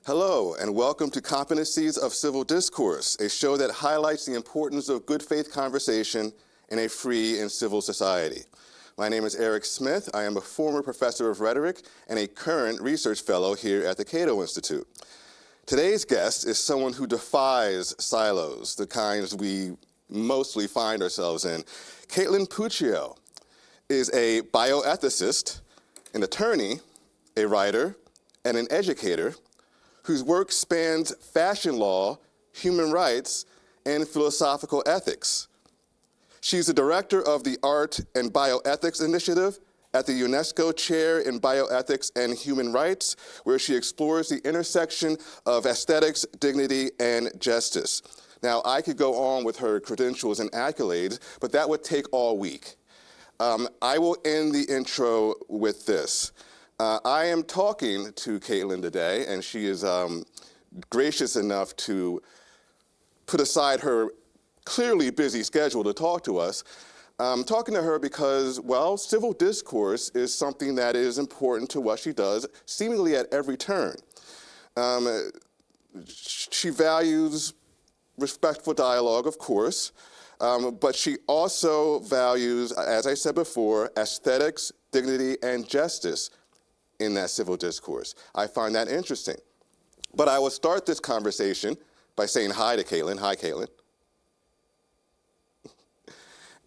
Hello, and welcome to Competencies of Civil Discourse, a show that highlights the importance of good faith conversation in a free and civil society. My name is Erec Smith. I am a former professor of rhetoric and a current research fellow here at the Cato Institute. Today's guest is someone who defies silos, the kinds we mostly find ourselves in. Kaitlin Puccio is a bioethicist, an attorney, a writer, and an educator whose work spans fashion law, human rights, and philosophical ethics. She's the director of the Art and Bioethics Initiative at the UNESCO Chair in Bioethics and Human Rights, where she explores the intersection of aesthetics, dignity, and justice. Now, I could go on with her credentials and accolades, but that would take all week. I will end the intro with this. I am talking to Kaitlin today, and she is gracious enough to put aside her clearly busy schedule to talk to us. I'm talking to her because, well, civil discourse is something that is important to what she does, seemingly at every turn. She values respectful dialogue, of course, but she also values, as I said before, aesthetics, dignity, and justice in that civil discourse. I find that interesting. But I will start this conversation by saying hi to Kaitlin. Hi, Kaitlin.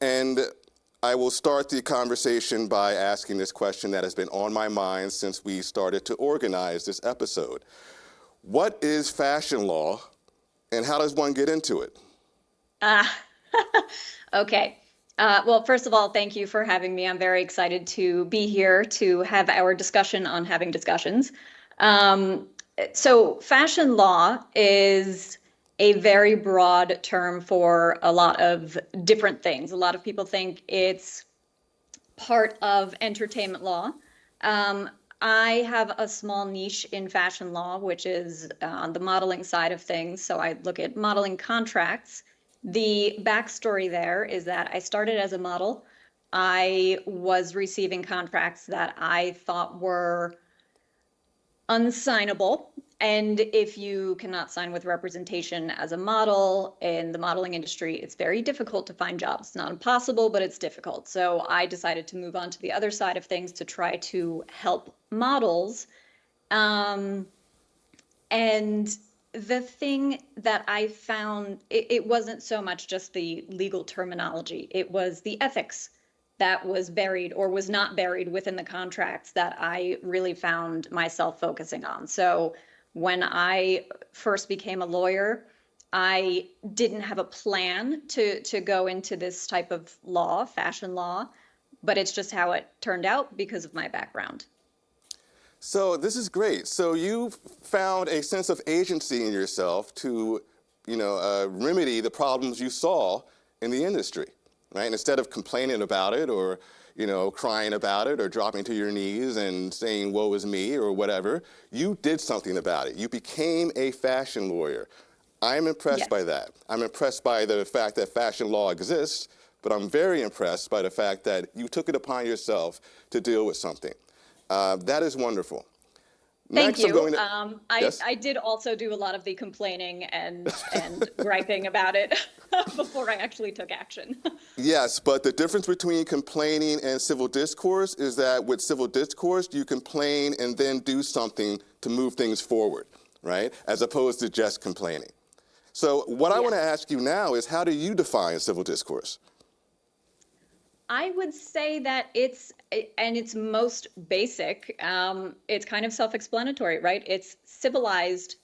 And I will start the conversation by asking this question that has been on my mind since we started to organize this episode. What is fashion law, and how does one get into it? Okay. Well, first of all, thank you for having me. I'm very excited to be here to have our discussion on having discussions. So fashion law is a very broad term for a lot of different things. A lot of people think it's part of entertainment law. I have a small niche in fashion law, which is on the modeling side of things. So I look at modeling contracts. The backstory there is that I started as a model. I was receiving contracts that I thought were unsignable. And if you cannot sign with representation as a model in the modeling industry, it's very difficult to find jobs. Not impossible, but it's difficult. So I decided to move on to the other side of things to try to help models. And the thing that I found, it wasn't so much just the legal terminology, it was the ethics that was buried or was not buried within the contracts that I really found myself focusing on. So when I first became a lawyer, I didn't have a plan to go into this type of law, fashion law, but it's just how it turned out because of my background. So this is great. So you found a sense of agency in yourself to, remedy the problems you saw in the industry, right? And instead of complaining about it or, crying about it or dropping to your knees and saying, woe is me or whatever, you did something about it. You became a fashion lawyer. I'm impressed by that. I'm impressed by the fact that fashion law exists, but I'm very impressed by the fact that you took it upon yourself to deal with something. That is wonderful. Thank you. Yes? I did also do a lot of the complaining and griping about it before I actually took action. Yes, but the difference between complaining and civil discourse is that with civil discourse, you complain and then do something to move things forward, right? As opposed to just complaining. So what I want to ask you now is, how do you define civil discourse? I would say that it's most basic, it's kind of self-explanatory, right? It's civilized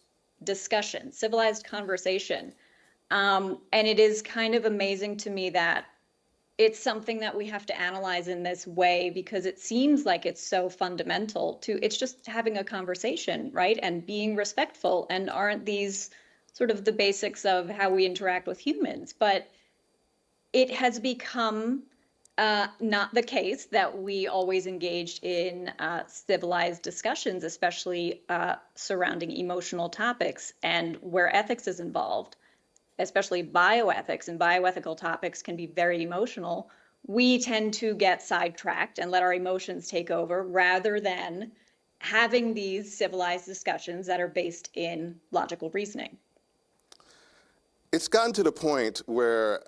discussion, civilized conversation. And it is kind of amazing to me that it's something that we have to analyze in this way because it seems like it's so fundamental to, it's just having a conversation, right? And being respectful, and aren't these sort of the basics of how we interact with humans? But it has become not the case that we always engaged in civilized discussions, especially surrounding emotional topics, and where ethics is involved, especially bioethics and bioethical topics can be very emotional. We tend to get sidetracked and let our emotions take over rather than having these civilized discussions that are based in logical reasoning. It's gotten to the point where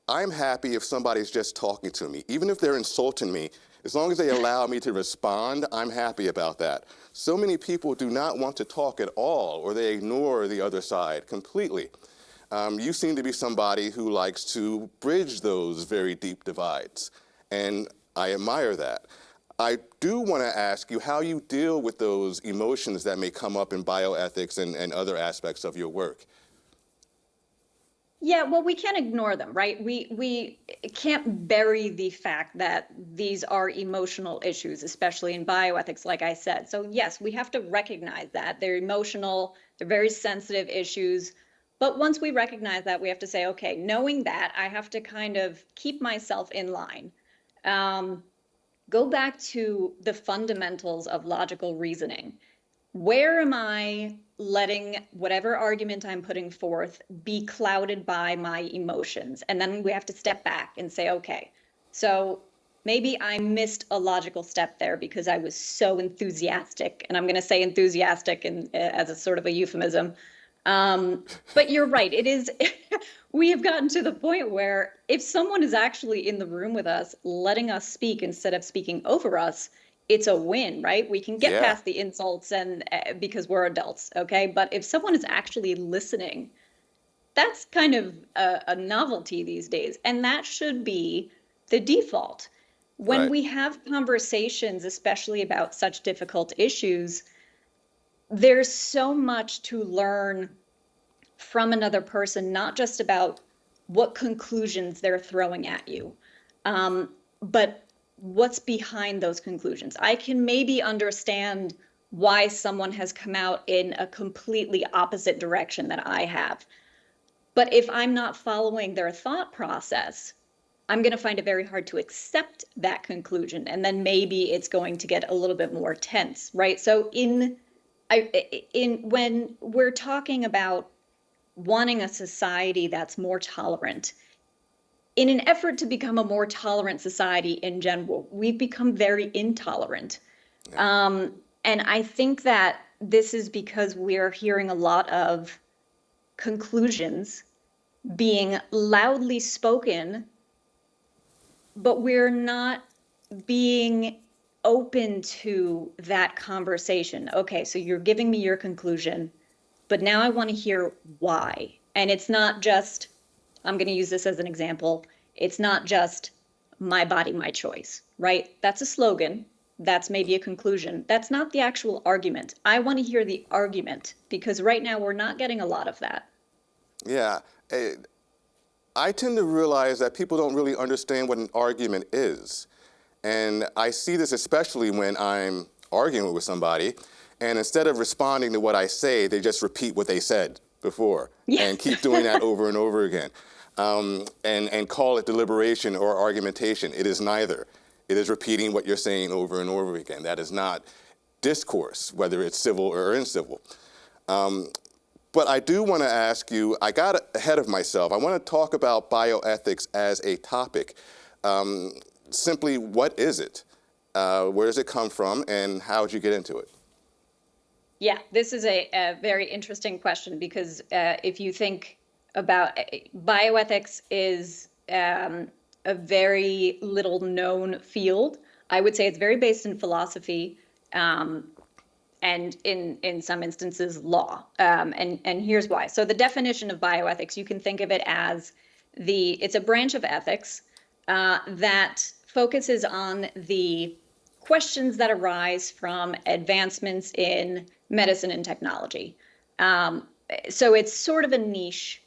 I'm happy if somebody's just talking to me, even if they're insulting me. As long as they allow me to respond, I'm happy about that. So many people do not want to talk at all, or they ignore the other side completely. You seem to be somebody who likes to bridge those very deep divides, and I admire that. I do want to ask you how you deal with those emotions that may come up in bioethics and other aspects of your work. Yeah, well, we can't ignore them, right? We can't bury the fact that these are emotional issues, especially in bioethics, like I said. So yes, we have to recognize that they're emotional, they're very sensitive issues. But once we recognize that, we have to say, okay, knowing that, I have to kind of keep myself in line. Go back to the fundamentals of logical reasoning. Where am I letting whatever argument I'm putting forth be clouded by my emotions? And then we have to step back and say, okay, so maybe I missed a logical step there because I was so enthusiastic. And I'm going to say enthusiastic as a sort of a euphemism. But you're right. It is, we have gotten to the point where if someone is actually in the room with us, letting us speak instead of speaking over us, it's a win, right? We can get past the insults and because we're adults, okay? But if someone is actually listening, that's kind of a novelty these days. And that should be the default. When we have conversations, especially about such difficult issues, there's so much to learn from another person, not just about what conclusions they're throwing at you, but what's behind those conclusions. I can maybe understand why someone has come out in a completely opposite direction that I have. But if I'm not following their thought process, I'm going to find it very hard to accept that conclusion. And then maybe it's going to get a little bit more tense, right? So when we're talking about wanting a society that's more tolerant, in an effort to become a more tolerant society in general, we've become very intolerant. And I think that this is because we're hearing a lot of conclusions being loudly spoken, but we're not being open to that conversation. Okay, so you're giving me your conclusion, but now I want to hear why. And it's not just, I'm going to use this as an example. It's not just my body, my choice, right? That's a slogan. That's maybe a conclusion. That's not the actual argument. I want to hear the argument because right now we're not getting a lot of that. Yeah. I tend to realize that people don't really understand what an argument is. And I see this especially when I'm arguing with somebody, and instead of responding to what I say, they just repeat what they said before and keep doing that over and over again. And call it deliberation or argumentation. It is neither. It is repeating what you're saying over and over again. That is not discourse, whether it's civil or uncivil. But I do want to ask you, I got ahead of myself. I want to talk about bioethics as a topic. Simply, what is it? Where does it come from, and how did you get into it? Yeah, this is a very interesting question because if you think about bioethics is a very little known field. I would say it's very based in philosophy and in some instances law. And here's why. So the definition of bioethics, you can think of it as it's a branch of ethics that focuses on the questions that arise from advancements in medicine and technology. So it's sort of a niche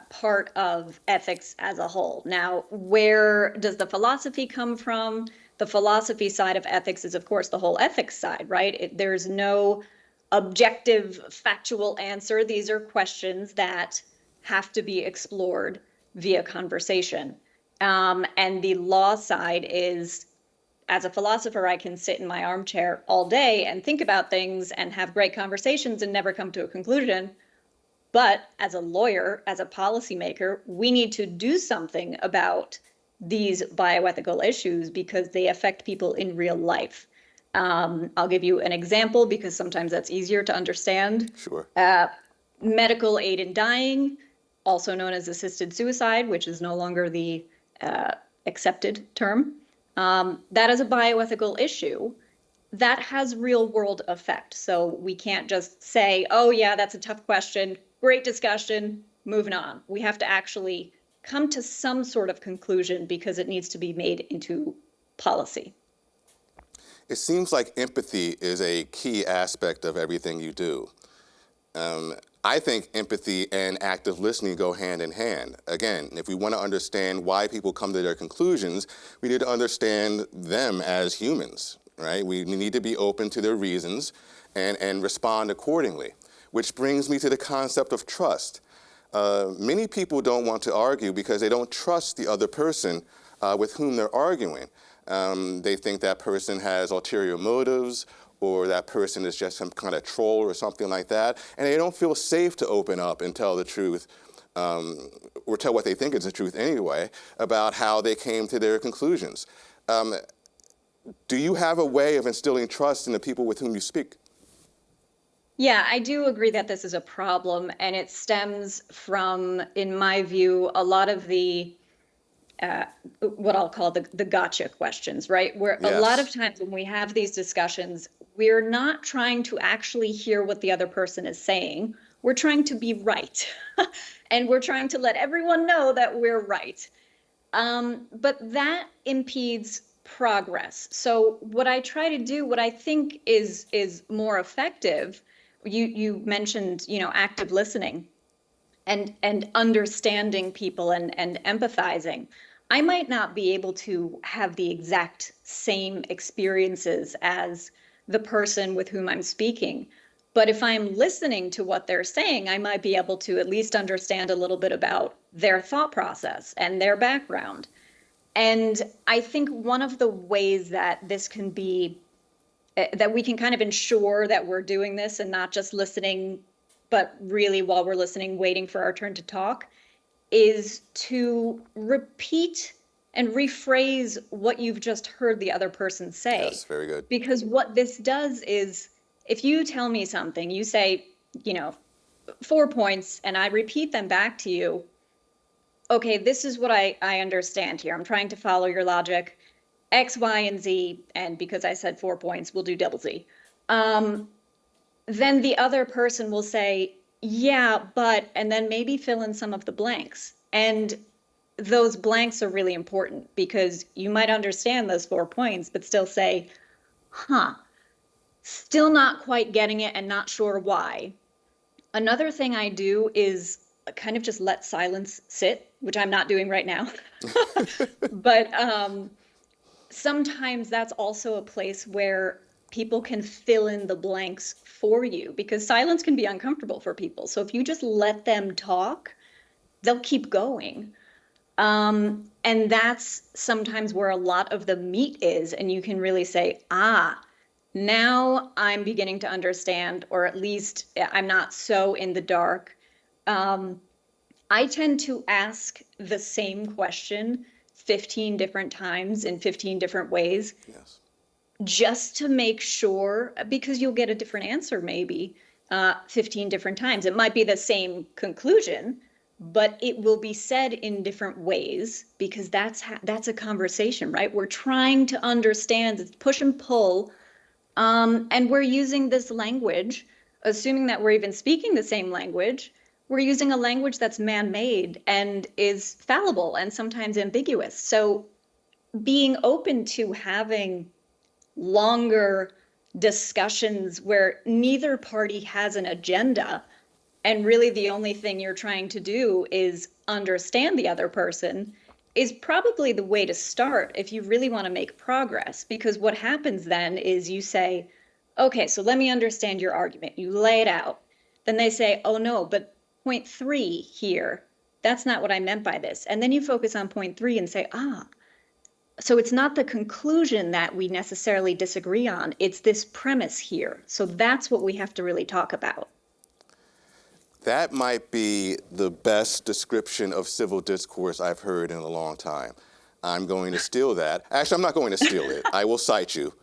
part of ethics as a whole. Now, where does the philosophy come from? The philosophy side of ethics is, of course, the whole ethics side, right? There's no objective, factual answer. These are questions that have to be explored via conversation. And the law side is, as a philosopher, I can sit in my armchair all day and think about things and have great conversations and never come to a conclusion. But as a lawyer, as a policymaker, we need to do something about these bioethical issues because they affect people in real life. I'll give you an example because sometimes that's easier to understand. Sure. Medical aid in dying, also known as assisted suicide, which is no longer the accepted term. That is a bioethical issue that has real world effect. So we can't just say, oh yeah, that's a tough question, great discussion, moving on. We have to actually come to some sort of conclusion because it needs to be made into policy. It seems like empathy is a key aspect of everything you do. I think empathy and active listening go hand in hand. Again, if we want to understand why people come to their conclusions, we need to understand them as humans, right? We need to be open to their reasons and respond accordingly, which brings me to the concept of trust. Many people don't want to argue because they don't trust the other person with whom they're arguing. They think that person has ulterior motives, or that person is just some kind of troll or something like that, and they don't feel safe to open up and tell the truth, or tell what they think is the truth anyway, about how they came to their conclusions. Do you have a way of instilling trust in the people with whom you speak? Yeah, I do agree that this is a problem, and it stems from, in my view, a lot of the what I'll call the gotcha questions, right? Where Yes. A lot of times when we have these discussions, we're not trying to actually hear what the other person is saying. We're trying to be right. And we're trying to let everyone know that we're right. But that impedes progress. So what I try to do, what I think is more effective, you mentioned, active listening and understanding people and empathizing. I might not be able to have the exact same experiences as the person with whom I'm speaking, but if I'm listening to what they're saying, I might be able to at least understand a little bit about their thought process and their background. And I think one of the ways that this can be, that we can kind of ensure that we're doing this and not just listening, but really while we're listening, waiting for our turn to talk, is to repeat and rephrase what you've just heard the other person say. Yes, very good. Because what this does is, if you tell me something, you say, 4 points, and I repeat them back to you, okay, this is what I understand here. I'm trying to follow your logic, X, Y, and Z, and because I said 4 points, we'll do double Z. Then the other person will say, yeah, but, and then maybe fill in some of the blanks. And those blanks are really important because you might understand those 4 points, but still say, still not quite getting it and not sure why. Another thing I do is kind of just let silence sit, which I'm not doing right now. But sometimes that's also a place where people can fill in the blanks for you because silence can be uncomfortable for people. So if you just let them talk, they'll keep going. And that's sometimes where a lot of the meat is. And you can really say, now I'm beginning to understand, or at least I'm not so in the dark. I tend to ask the same question 15 different times in 15 different ways. Yes. Just to make sure, because you'll get a different answer maybe 15 different times. It might be the same conclusion, but it will be said in different ways because that's a conversation, right? We're trying to understand, it's push and pull, and we're using this language, assuming that we're even speaking the same language. We're using a language that's man-made and is fallible and sometimes ambiguous. So being open to having longer discussions where neither party has an agenda and really the only thing you're trying to do is understand the other person is probably the way to start if you really want to make progress. Because what happens then is you say, okay, so let me understand your argument. You lay it out. Then they say, oh no, but point 3 here, that's not what I meant by this. And then you focus on point 3 and say, so it's not the conclusion that we necessarily disagree on, it's this premise here. So that's what we have to really talk about. That might be the best description of civil discourse I've heard in a long time. I'm going to steal that. Actually, I'm not going to steal it. I will cite you.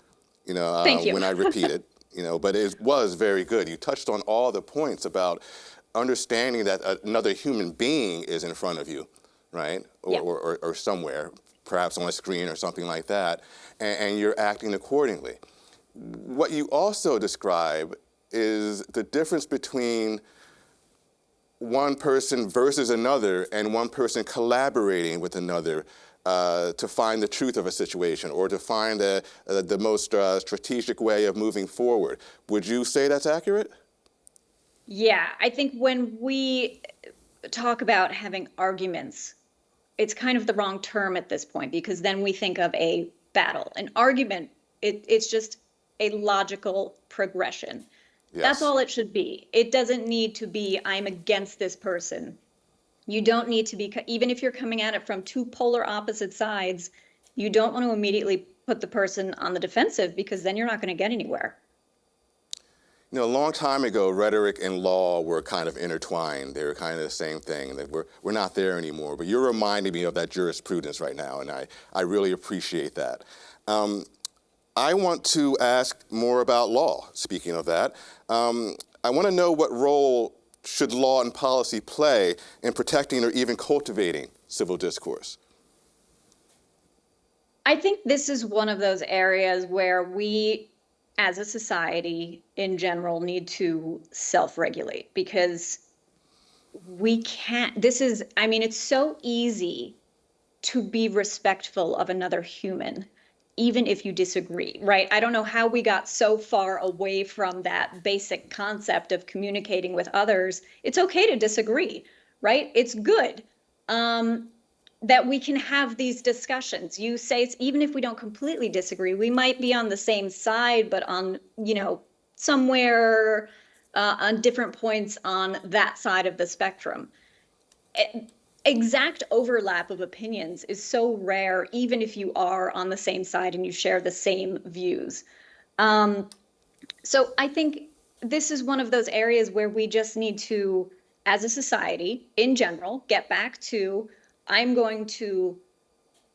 Thank you. when I repeated, but it was very good. You touched on all the points about understanding that another human being is in front of you, right? Yeah. Or somewhere, perhaps on a screen or something like that, and you're acting accordingly. What you also describe is the difference between one person versus another and one person collaborating with another to find the truth of a situation or to find the most strategic way of moving forward. Would you say that's accurate? Yeah, I think when we talk about having arguments, it's kind of the wrong term at this point because then we think of a battle. An argument, it's just a logical progression. That's Yes. all it should be. It doesn't need to be, I'm against this person. You don't need to be, even if you're coming at it from two polar opposite sides, you don't want to immediately put the person on the defensive because then you're not going to get anywhere. A long time ago, rhetoric and law were kind of intertwined. They were kind of the same thing. That we're not there anymore. But you're reminding me of that jurisprudence right now, and I really appreciate that. I want to ask more about law, speaking of that. I want to know what role should law and policy play in protecting or even cultivating civil discourse? I think this is one of those areas where we, as a society in general, need to self-regulate because we can't, it's so easy to be respectful of another human, even if you disagree, right? I don't know how we got so far away from that basic concept of communicating with others. It's okay to disagree, right? It's good that we can have these discussions. You say, even if we don't completely disagree, we might be on the same side, but on, somewhere on different points on that side of the spectrum. Exact overlap of opinions is so rare, even if you are on the same side and you share the same views. So I think this is one of those areas where we just need to, as a society in general, get back to, I'm going to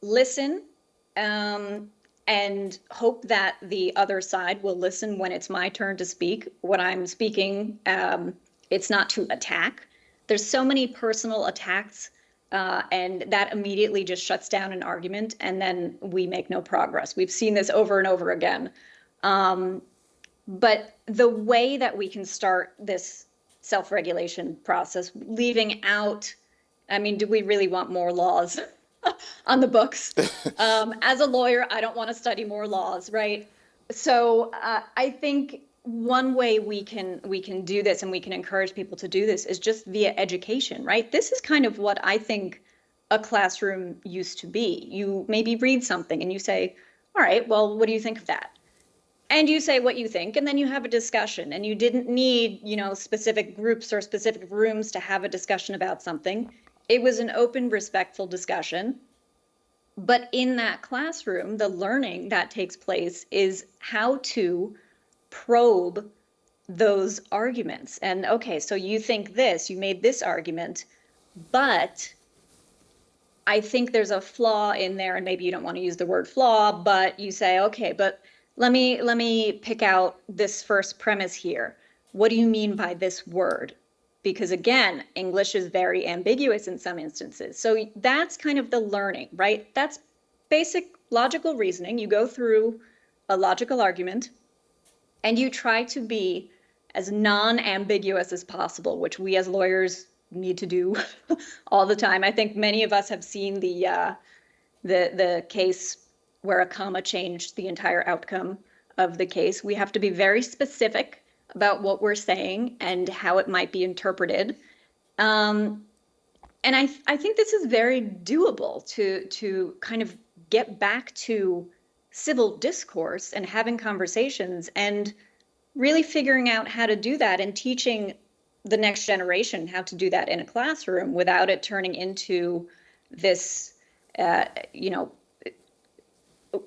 listen and hope that the other side will listen when it's my turn to speak. When I'm speaking, it's not to attack. There's so many personal attacks and that immediately just shuts down an argument and then we make no progress. We've seen this over and over again. But the way that we can start this self-regulation process, leaving out, do we really want more laws on the books? As a lawyer, I don't want to study more laws, right? So I think one way we can do this and we can encourage people to do this is just via education, right? This is kind of what I think a classroom used to be. You maybe read something and you say, all right, well, what do you think of that? And you say what you think, and then you have a discussion, and you didn't need, specific groups or specific rooms to have a discussion about something. It was an open, respectful discussion. But in that classroom, the learning that takes place is how to probe those arguments. And okay, so you think this, you made this argument, but I think there's a flaw in there, and maybe you don't want to use the word flaw, but you say, okay, but let me pick out this first premise here. What do you mean by this word? Because again, English is very ambiguous in some instances. So that's kind of the learning, right? That's basic logical reasoning. You go through a logical argument and you try to be as non-ambiguous as possible, which we as lawyers need to do all the time. I think many of us have seen the case where a comma changed the entire outcome of the case. We have to be very specific about what we're saying and how it might be interpreted. And I think this is very doable to kind of get back to civil discourse and having conversations and really figuring out how to do that and teaching the next generation how to do that in a classroom without it turning into this,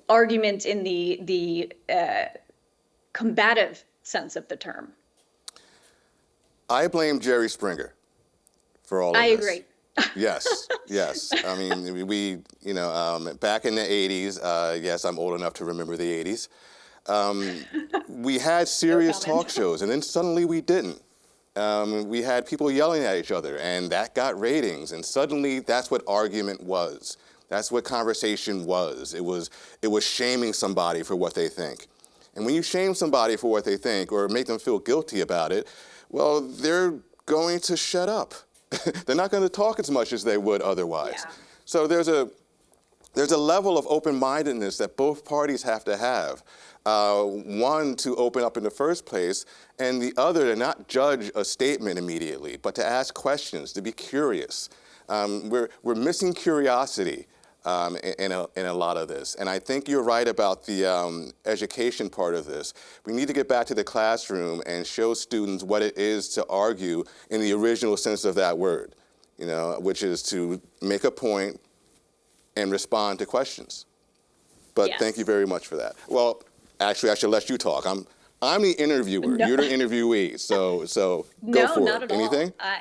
argument in the combative sense of the term. I blame Jerry Springer for all of this. I agree. Yes. I mean, we, back in the 80s, yes, I'm old enough to remember the 80s. We had serious comment. talk shows, and then suddenly we didn't. We had people yelling at each other, and that got ratings, and suddenly that's what argument was. That's what conversation was. It was shaming somebody for what they think. And when you shame somebody for what they think or make them feel guilty about it, well, they're going to shut up. They're not going to talk as much as they would otherwise. Yeah. So there's a level of open-mindedness that both parties have to have. One, to open up in the first place, and the other, to not judge a statement immediately, but to ask questions, to be curious. We're missing curiosity in a lot of this. And I think you're right about the education part of this. We need to get back to the classroom and show students what it is to argue in the original sense of that word, which is to make a point and respond to questions. But Yes. thank you very much for that. Well, actually, I should let you talk. I'm the interviewer. No. You're the interviewee. So go No, for not it. at Anything? all.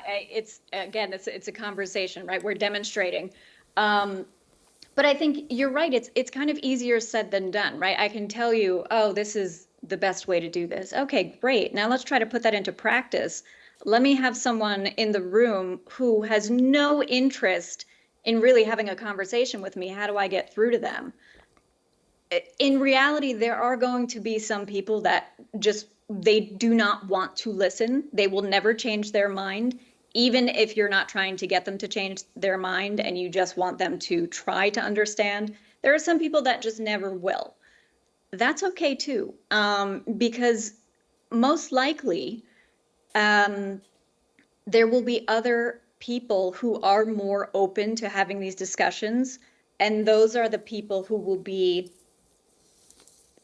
It's a conversation, right? We're demonstrating. But I think you're right. It's kind of easier said than done, right? I can tell you, oh, this is the best way to do this. Okay, great. Now let's try to put that into practice. Let me have someone in the room who has no interest in really having a conversation with me. How do I get through to them? In reality, there are going to be some people that they do not want to listen. They will never change their mind, even if you're not trying to get them to change their mind and you just want them to try to understand. There are some people that just never will. That's okay too, because most likely there will be other people who are more open to having these discussions, and those are the people who will be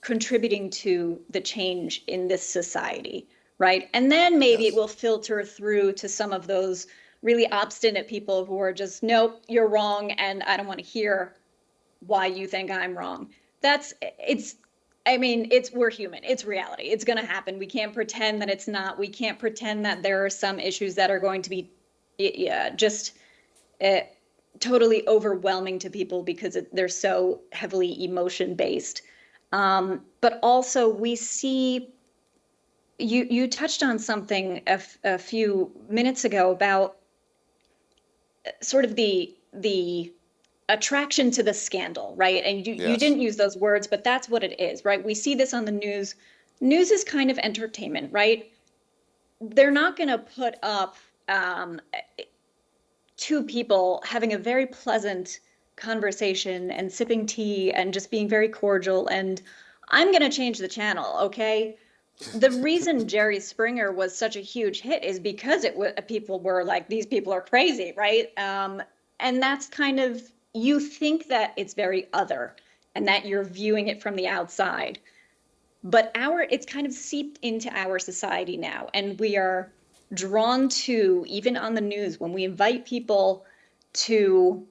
contributing to the change in this society, right? And then maybe it will filter through to some of those really obstinate people who are just, nope, you're wrong, and I don't want to hear why you think I'm wrong. We're human. It's reality. It's going to happen. We can't pretend that it's not. We can't pretend that there are some issues that are going to be totally overwhelming to people because they're so heavily emotion-based. But also we see, you touched on something a few minutes ago about sort of the attraction to the scandal, right? And you didn't use those words, but that's what it is, right? We see this on the news. News is kind of entertainment, right? They're not going to put up two people having a very pleasant conversation and sipping tea and just being very cordial and I'm going to change the channel, okay? The reason Jerry Springer was such a huge hit is because people were like, these people are crazy, right? And that's kind of, you think that it's very other and that you're viewing it from the outside. But it's kind of seeped into our society now. And we are drawn to, even on the news, when we invite people to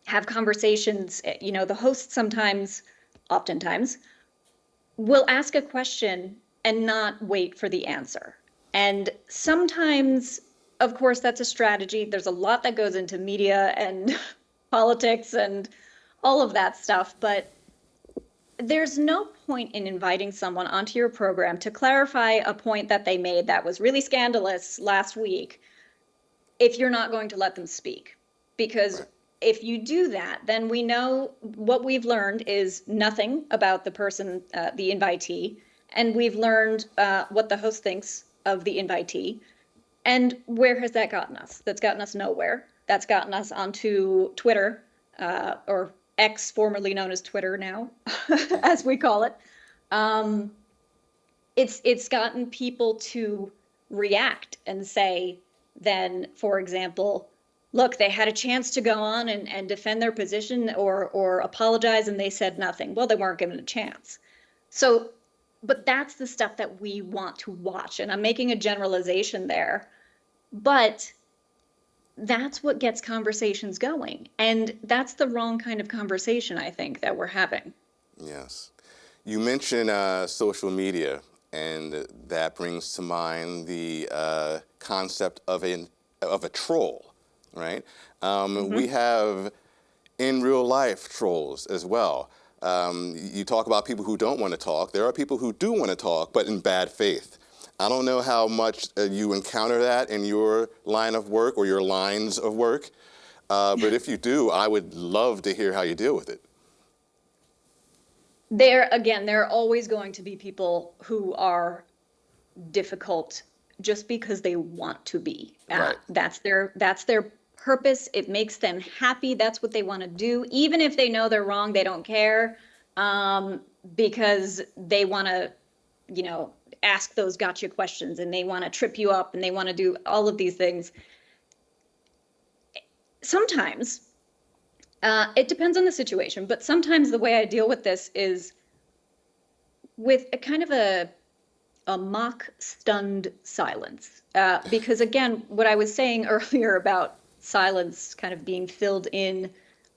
have conversations, the host oftentimes, will ask a question and not wait for the answer. And sometimes, of course, that's a strategy. There's a lot that goes into media and politics and all of that stuff, but there's no point in inviting someone onto your program to clarify a point that they made that was really scandalous last week if you're not going to let them speak. Because if you do that, then we know what we've learned is nothing about the person, the invitee, and we've learned what the host thinks of the invitee. And where has that gotten us? That's gotten us nowhere. That's gotten us onto Twitter, or X, formerly known as Twitter now, as we call it. It's gotten people to react and say, then, for example, look, they had a chance to go on and defend their position or apologize, and they said nothing. Well, they weren't given a chance. So, but that's the stuff that we want to watch. And I'm making a generalization there, but that's what gets conversations going. And that's the wrong kind of conversation, I think, that we're having. Yes. You mentioned social media, and that brings to mind the concept of a troll, right? We have in real life trolls as well. You talk about people who don't want to talk. There are people who do want to talk, but in bad faith. I don't know how much you encounter that in your line of work or your lines of work, but if you do, I would love to hear how you deal with it. There are always going to be people who are difficult just because they want to be. Right. That's their purpose. It makes them happy. That's what they want to do. Even if they know they're wrong, they don't care, because they want to, ask those gotcha questions, and they want to trip you up, and they want to do all of these things. Sometimes it depends on the situation, but sometimes the way I deal with this is with a kind of a mock stunned silence. Because again, what I was saying earlier about silence kind of being filled in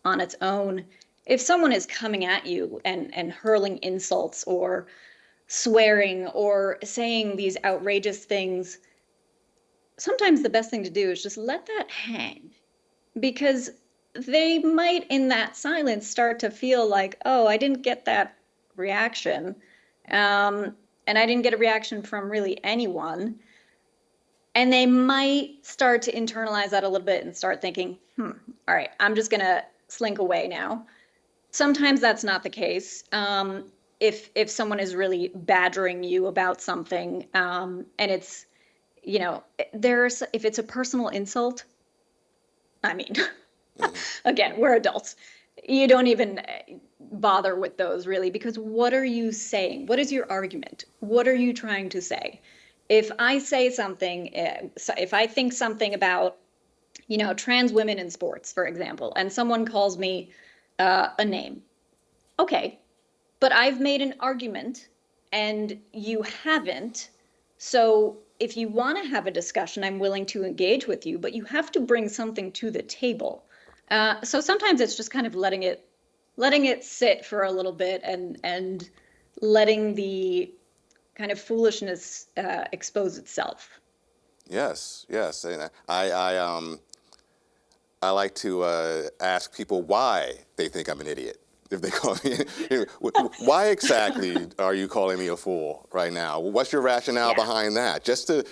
on its own, if someone is coming at you and hurling insults or swearing or saying these outrageous things, sometimes the best thing to do is just let that hang, because they might in that silence start to feel like, oh, I didn't get that reaction. And I didn't get a reaction from really anyone. And they might start to internalize that a little bit and start thinking, all right, I'm just going to slink away now. Sometimes that's not the case. If someone is really badgering you about something, and it's, if it's a personal insult, I mean, again, we're adults. You don't even bother with those really, because what are you saying? What is your argument? What are you trying to say? If I say something, if I think something about, trans women in sports, for example, and someone calls me a name, okay, but I've made an argument and you haven't. So if you want to have a discussion, I'm willing to engage with you, but you have to bring something to the table. So sometimes it's just kind of letting it sit for a little bit and letting the kind of foolishness expose itself. Yes, yes. And I like to ask people why they think I'm an idiot. If they call me, why exactly are you calling me a fool right now? What's your rationale behind that? Just to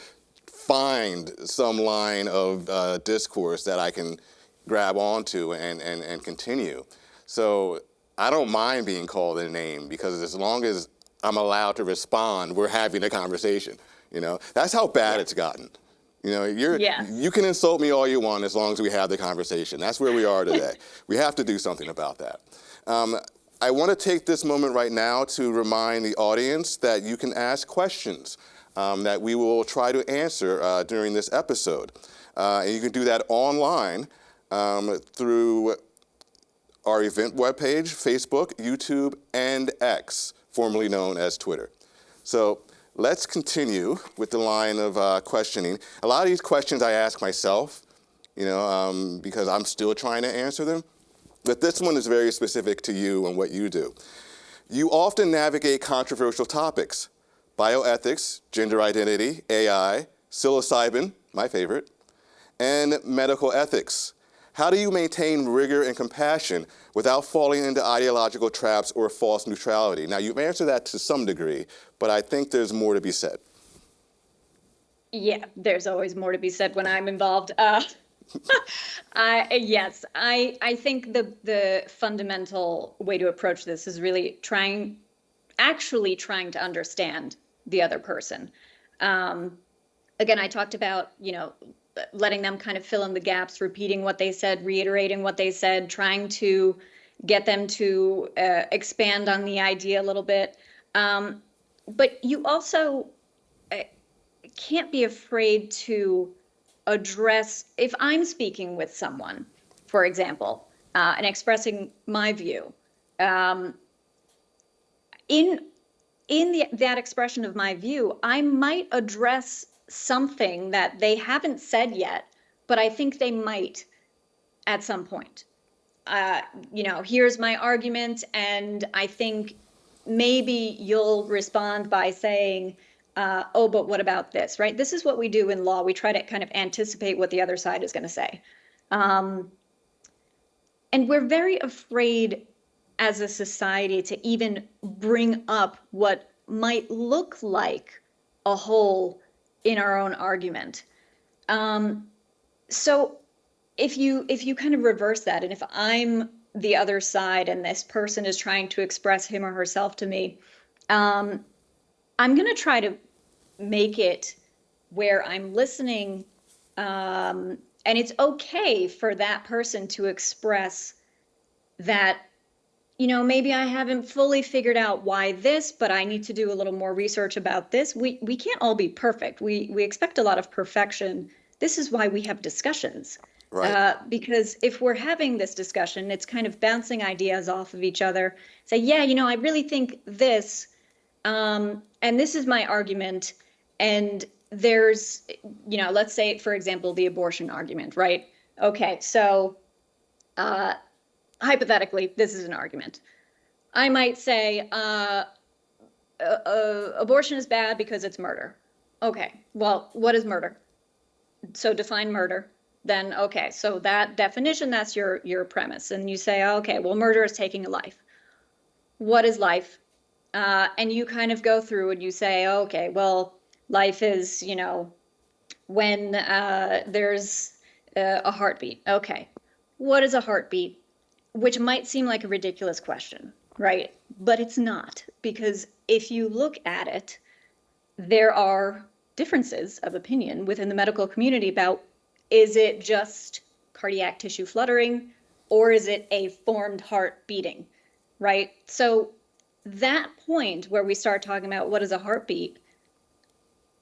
find some line of discourse that I can grab onto and continue. So I don't mind being called a name, because as long as I'm allowed to respond, we're having a conversation. That's how bad it's gotten. You can insult me all you want as long as we have the conversation. That's where we are today. We have to do something about that. I want to take this moment right now to remind the audience that you can ask questions that we will try to answer during this episode. And you can do that online through our event webpage, Facebook, YouTube, and X, formerly known as Twitter. So let's continue with the line of questioning. A lot of these questions I ask myself, because I'm still trying to answer them. But this one is very specific to you and what you do. You often navigate controversial topics: bioethics, gender identity, AI, psilocybin, my favorite, and medical ethics. How do you maintain rigor and compassion without falling into ideological traps or false neutrality? Now, you've answered that to some degree, but I think there's more to be said. Yeah, there's always more to be said when I'm involved. Yes, I think the fundamental way to approach this is really actually trying to understand the other person. Again, I talked about, letting them kind of fill in the gaps, repeating what they said, reiterating what they said, trying to get them to expand on the idea a little bit. But you also can't be afraid to address, if I'm speaking with someone, for example, and expressing my view, in that expression of my view, I might address something that they haven't said yet, but I think they might at some point. Here's my argument, and I think maybe you'll respond by saying, oh, but what about this, right? This is what we do in law. We try to kind of anticipate what the other side is going to say. And we're very afraid as a society to even bring up what might look like a hole in our own argument. So if you kind of reverse that, and if I'm the other side and this person is trying to express him or herself to me, I'm going to try to make it where I'm listening, and it's okay for that person to express that, maybe I haven't fully figured out why this, but I need to do a little more research about this. We can't all be perfect. We expect a lot of perfection. This is why we have discussions. Right. Because if we're having this discussion, it's kind of bouncing ideas off of each other. Say, yeah, I really think this, and this is my argument. And there's, let's say, for example, the abortion argument, right? Okay, so hypothetically, this is an argument. I might say abortion is bad because it's murder. Okay, well, what is murder? So define murder. Then, okay, so that definition, that's your premise. And you say, okay, well, murder is taking a life. What is life? And you kind of go through and you say, okay, well, life is, when there's a heartbeat. Okay, what is a heartbeat? Which might seem like a ridiculous question, right? But it's not, because if you look at it, there are differences of opinion within the medical community about, is it just cardiac tissue fluttering, or is it a formed heart beating, right? So that point where we start talking about what is a heartbeat,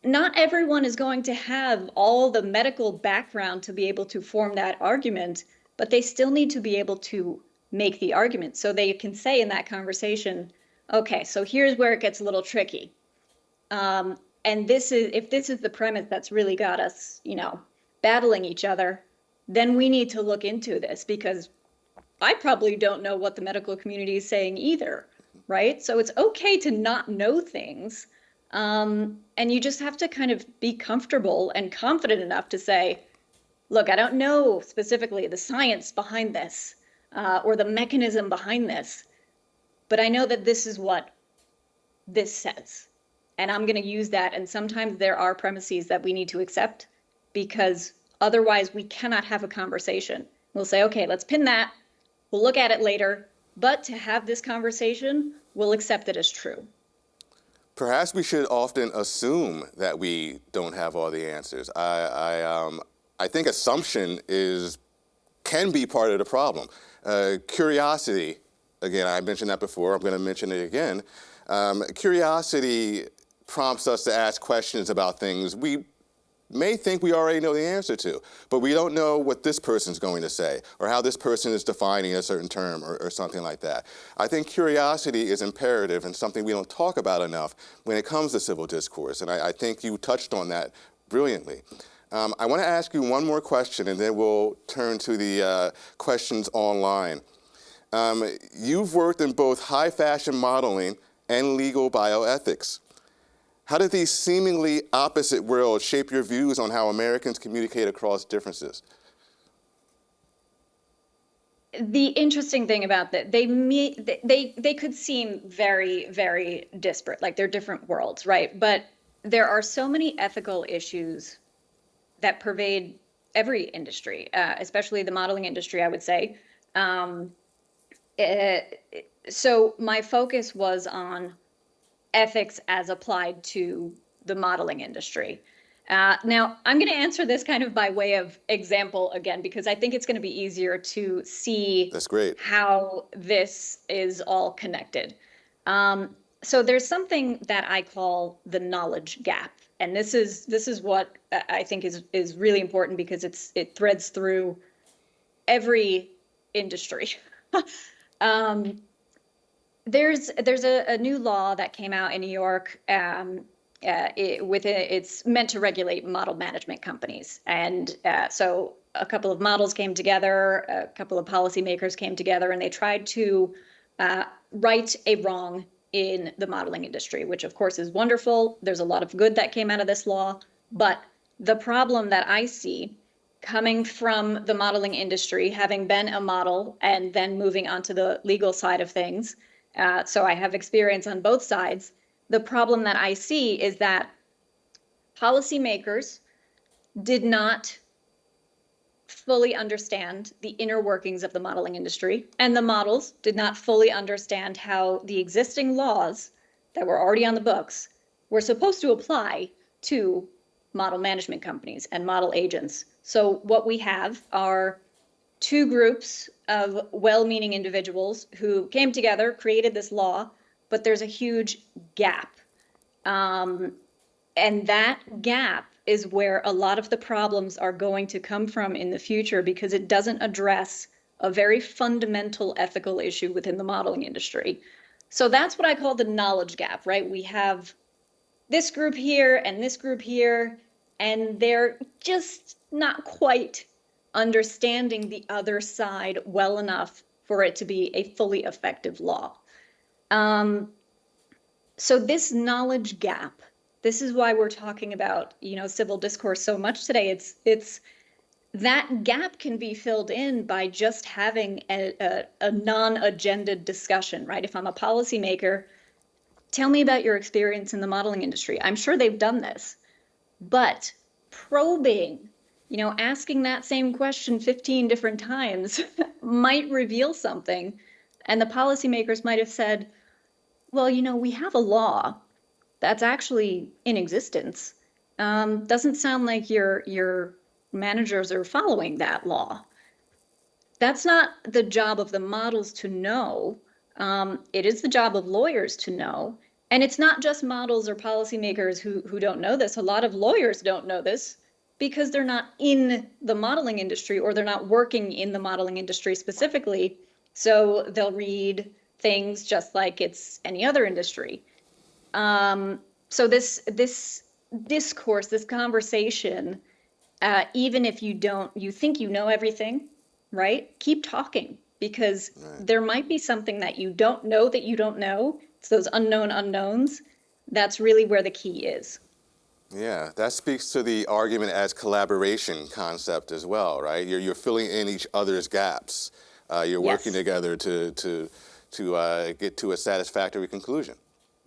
not everyone is going to have all the medical background to be able to form that argument, but they still need to be able to make the argument. So they can say in that conversation, okay, so here's where it gets a little tricky. And if this is the premise that's really got us, battling each other, then we need to look into this, because I probably don't know what the medical community is saying either, right? So it's okay to not know things. And you just have to kind of be comfortable and confident enough to say, look, I don't know specifically the science behind this, or the mechanism behind this, but I know that this is what this says. And I'm going to use that. And sometimes there are premises that we need to accept, because otherwise we cannot have a conversation. We'll say, okay, let's pin that. We'll look at it later. But to have this conversation, we'll accept it as true. Perhaps we should often assume that we don't have all the answers. I think assumption can be part of the problem. Curiosity, again, I mentioned that before, I'm going to mention it again. Curiosity prompts us to ask questions about things we may think we already know the answer to, but we don't know what this person's going to say or how this person is defining a certain term or something like that. I think curiosity is imperative and something we don't talk about enough when it comes to civil discourse, and I think you touched on that brilliantly. I want to ask you one more question, and then we'll turn to the questions online. You've worked in both high fashion modeling and legal bioethics. How did these seemingly opposite worlds shape your views on how Americans communicate across differences? The interesting thing about that, they could seem very, very disparate, like they're different worlds, right? But there are so many ethical issues that pervade every industry, especially the modeling industry, I would say. So my focus was on ethics as applied to the modeling industry. Now, I'm going to answer this kind of by way of example again, because I think it's going to be easier to see That's great. how this is all connected. So there's something that I call the knowledge gap. And this is what I think is really important, because it threads through every industry. There's a new law that came out in New York. It's meant to regulate model management companies, and so a couple of models came together, a couple of policymakers came together, and they tried to right a wrong in the modeling industry, which of course is wonderful. There's a lot of good that came out of this law, but the problem that I see coming from the modeling industry, having been a model and then moving on to the legal side of things, so I have experience on both sides. The problem that I see is that policymakers did not fully understand the inner workings of the modeling industry, and the models did not fully understand how the existing laws that were already on the books were supposed to apply to model management companies and model agents. So what we have are two groups of well-meaning individuals who came together, created this law, but there's a huge gap. And that gap is where a lot of the problems are going to come from in the future, because it doesn't address a very fundamental ethical issue within the modeling industry. So that's what I call the knowledge gap, right? We have this group here and this group here, and they're just not quite understanding the other side well enough for it to be a fully effective law. So this knowledge gap, this is why we're talking about, civil discourse so much today. It's that gap can be filled in by just having a non-agendaed discussion, right? If I'm a policymaker, tell me about your experience in the modeling industry. I'm sure they've done this, but probing, asking that same question 15 different times might reveal something. And the policymakers might have said, well, we have a law that's actually in existence. Doesn't sound like your managers are following that law. That's not the job of the models to know. It is the job of lawyers to know. And it's not just models or policymakers who don't know this. A lot of lawyers don't know this because they're not in the modeling industry, or they're not working in the modeling industry specifically. So they'll read things just like it's any other industry. So this discourse, this conversation, even if you think you know everything, right? Keep talking, because there might be something that you don't know that you don't know. It's those unknown unknowns. That's really where the key is. Yeah, that speaks to the argument as collaboration concept as well, right? You're filling in each other's gaps. You're working together to get to a satisfactory conclusion.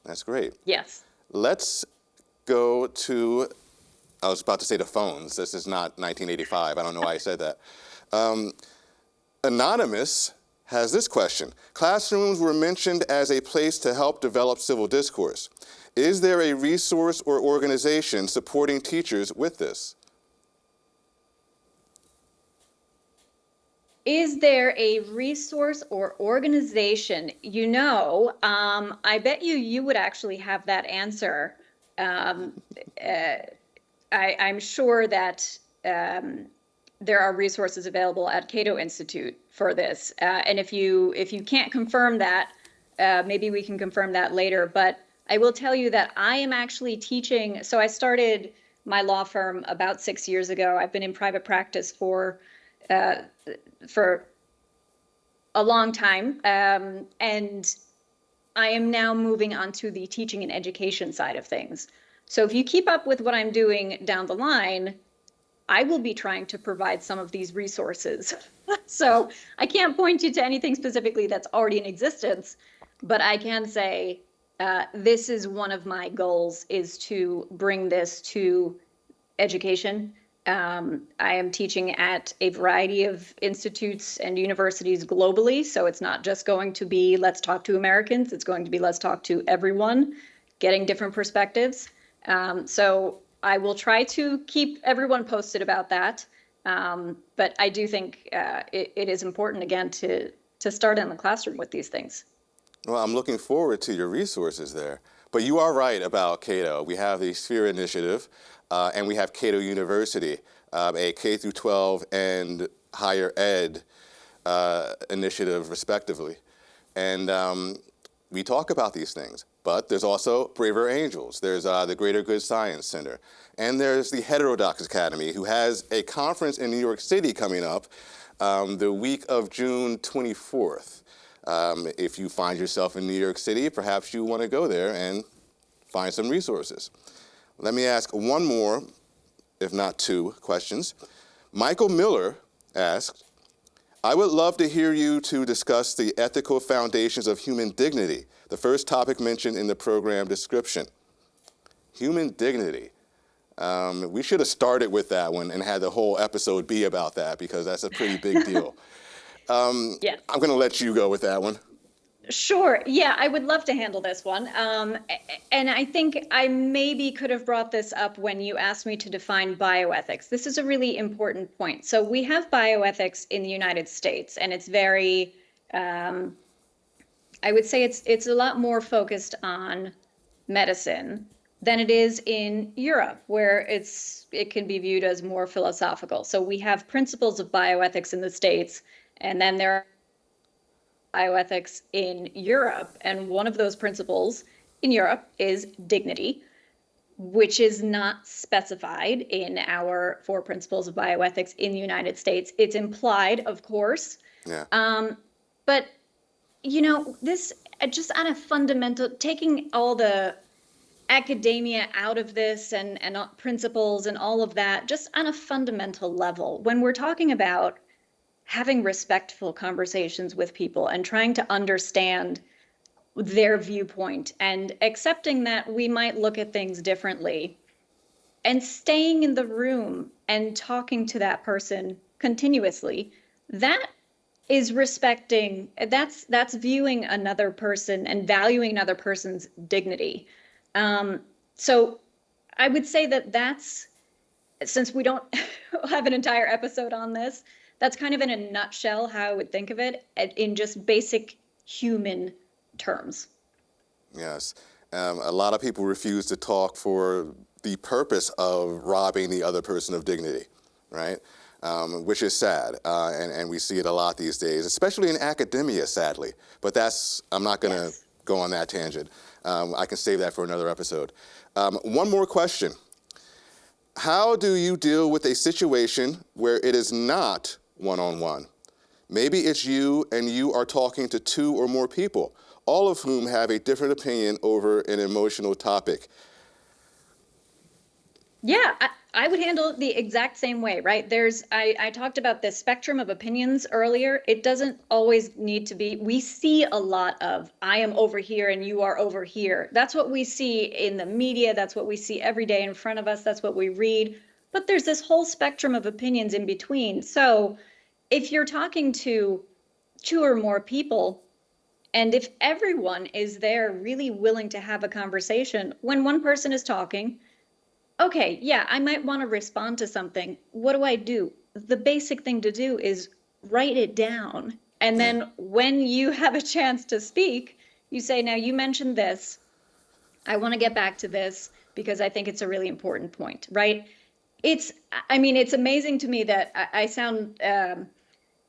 That's great. Yes. Let's go to, I was about to say the phones. This is not 1985. I don't know why I said that. Anonymous has this question. Classrooms were mentioned as a place to help develop civil discourse. Is there a resource or organization supporting teachers with this? Is there a resource or organization? I bet you would actually have that answer. I'm sure that there are resources available at Cato Institute for this. And if you can't confirm that, maybe we can confirm that later. But I will tell you that I am actually teaching. So I started my law firm about 6 years ago. I've been in private practice for a long time. And I am now moving on to the teaching and education side of things. So if you keep up with what I'm doing down the line, I will be trying to provide some of these resources. So I can't point you to anything specifically that's already in existence, but I can say this is one of my goals, is to bring this to education. I am teaching at a variety of institutes and universities globally, so it's not just going to be let's talk to Americans, it's going to be let's talk to everyone, getting different perspectives. So I will try to keep everyone posted about that, but I do think it is important, again, to start in the classroom with these things. Well, I'm looking forward to your resources there. But you are right about Cato. We have the Sphere Initiative, and we have Cato University, a K-12 and higher ed initiative, respectively. And we talk about these things. But there's also Braver Angels. There's the Greater Good Science Center. And there's the Heterodox Academy, who has a conference in New York City coming up the week of June 24th. If you find yourself in New York City, perhaps you want to go there and find some resources. Let me ask one more, if not two, questions. Michael Miller asked, I would love to hear you to discuss the ethical foundations of human dignity, the first topic mentioned in the program description. Human dignity. We should have started with that one and had the whole episode be about that, because that's a pretty big deal. Yes. I'm going to let you go with that one. Sure. Yeah, I would love to handle this one. And I think I maybe could have brought this up when you asked me to define bioethics. This is a really important point. So we have bioethics in the United States, and it's very, I would say it's a lot more focused on medicine than it is in Europe, where it can be viewed as more philosophical. So we have principles of bioethics in the States, and then there are bioethics in Europe, and one of those principles in Europe is dignity, which is not specified in our 4 principles of bioethics in the United States. It's implied, of course. Yeah. But, you know, this just on a fundamental, taking all the academia out of this and principles and all of that, just on a fundamental level, when we're talking about having respectful conversations with people and trying to understand their viewpoint and accepting that we might look at things differently and staying in the room and talking to that person continuously, that is respecting, that's viewing another person and valuing another person's dignity. So I would say that's, since we don't have an entire episode on this, that's kind of in a nutshell how I would think of it in just basic human terms. Yes. A lot of people refuse to talk for the purpose of robbing the other person of dignity, right? Which is sad. And we see it a lot these days, especially in academia, sadly. But I'm not going to go on that tangent. I can save that for another episode. One more question. How do you deal with a situation where it is not one-on-one? Maybe it's you and you are talking to 2 or more people, all of whom have a different opinion over an emotional topic. Yeah, I would handle it the exact same way, right? I talked about this spectrum of opinions earlier. It doesn't always need to be, we see a lot of, I am over here and you are over here. That's what we see in the media. That's what we see every day in front of us. That's what we read. But there's this whole spectrum of opinions in between. So if you're talking to 2 or more people, and if everyone is there really willing to have a conversation, when one person is talking, okay, yeah, I might want to respond to something. What do? The basic thing to do is write it down. And then when you have a chance to speak, you say, now you mentioned this. I want to get back to this because I think it's a really important point, right? It's amazing to me that I sound,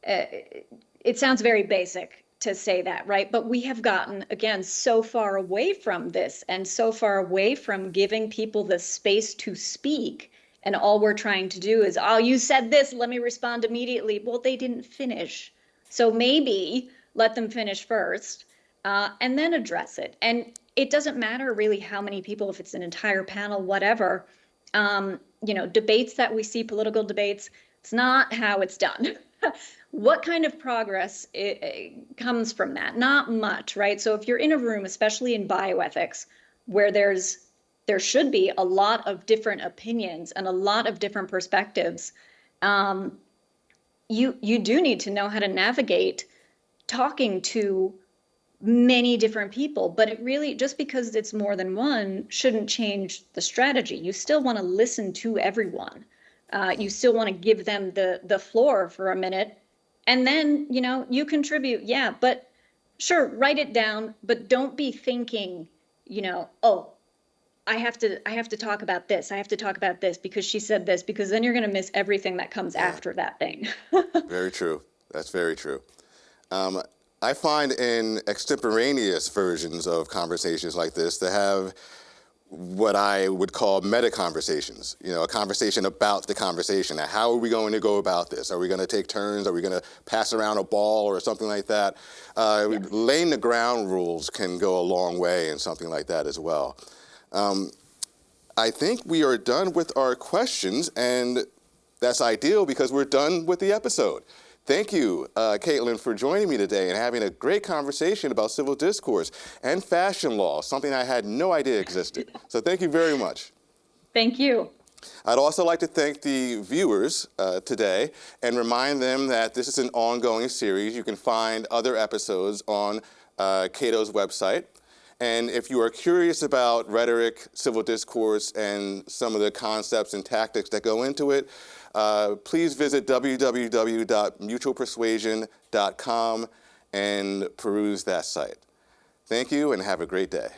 it sounds very basic to say that, right? But we have gotten, again, so far away from this and so far away from giving people the space to speak. And all we're trying to do is, oh, you said this, let me respond immediately. Well, they didn't finish. So maybe let them finish first and then address it. And it doesn't matter really how many people, if it's an entire panel, whatever, debates that we see, political debates, it's not how it's done. What kind of progress comes from that? Not much, right? So if you're in a room, especially in bioethics, where there should be a lot of different opinions and a lot of different perspectives, you do need to know how to navigate talking to many different people, but it really, just because it's more than one, shouldn't change the strategy. You still want to listen to everyone. You still want to give them the floor for a minute, and then, you contribute. Yeah, but sure, write it down, but don't be thinking, oh, I have to talk about this. I have to talk about this because she said this, because then you're going to miss everything that comes after that thing. Very true. That's very true. I find in extemporaneous versions of conversations like this to have what I would call meta conversations, a conversation about the conversation. Now, how are we going to go about this? Are we going to take turns? Are we going to pass around a ball or something like that? Yes. Laying the ground rules can go a long way in something like that as well. I think we are done with our questions, and that's ideal because we're done with the episode. Thank you, Kaitlin, for joining me today and having a great conversation about civil discourse and fashion law, something I had no idea existed. So thank you very much. Thank you. I'd also like to thank the viewers today and remind them that this is an ongoing series. You can find other episodes on Cato's website. And if you are curious about rhetoric, civil discourse, and some of the concepts and tactics that go into it, please visit www.mutualpersuasion.com and peruse that site. Thank you and have a great day.